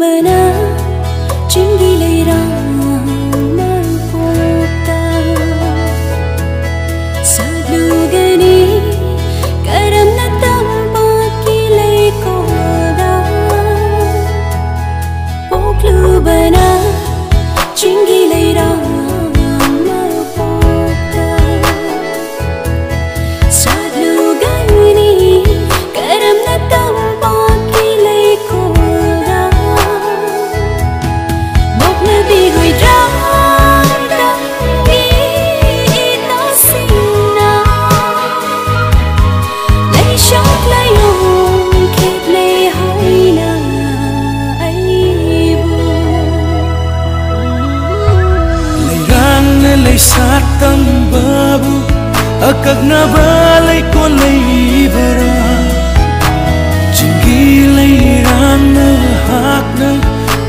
bana chingi leira marpota sadugani karamna tampa kilai koda poklu bana chingi leira marpota sadugani karamna tampa kilai koda mokna bi goi ra sát tâm babu akak na balay ko lay bara chingi lay ran na hak na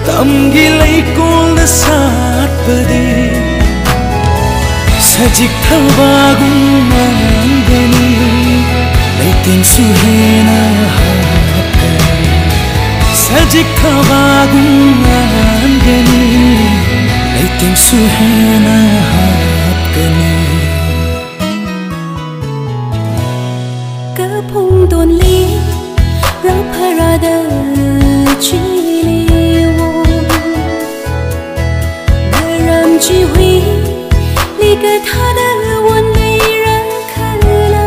tamgi lay ko na sát bade sajik thabagum mangani lay ting suhena hak sajik thabagum mangani lay ting suhena Kapung don li raparada chiliwo naram chi hui li ka thada wan mai ran khala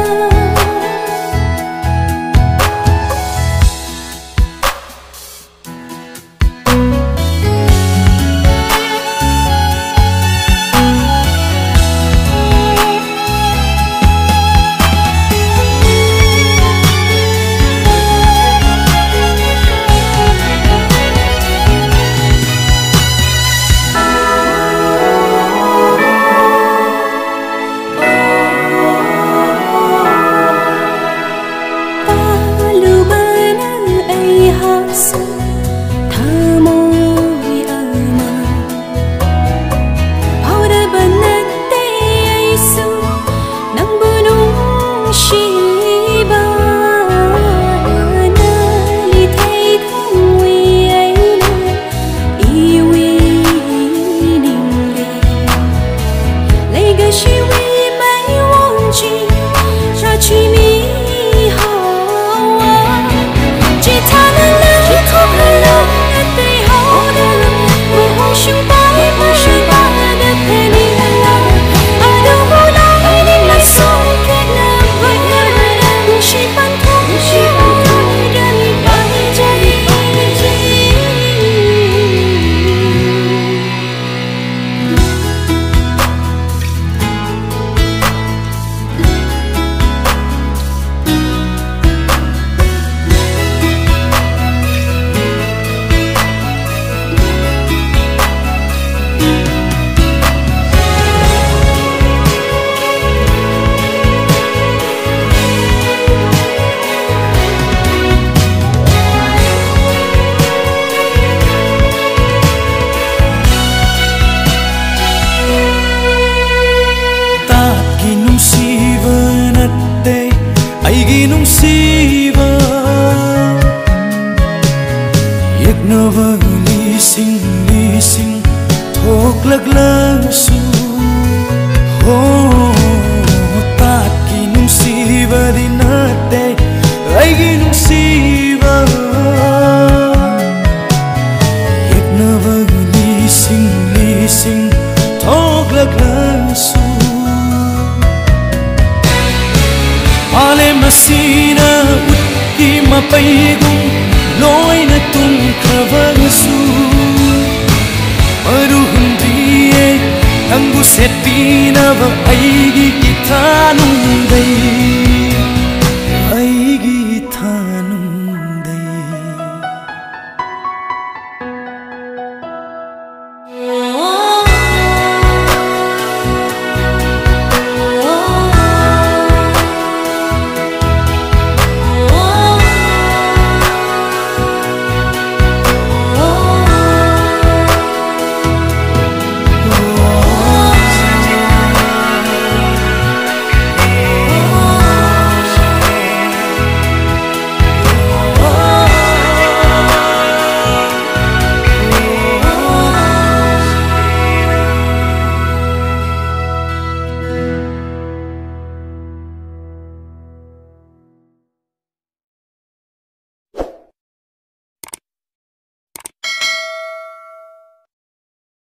nungsiba yeknava lising thok laglasu ho tat ki nungsiba dinate aigi nungsiba yeknava lising thok laglasu ale masina utti mapaigum loina tum khavasu maruhundriye angu setina va aigi kitanu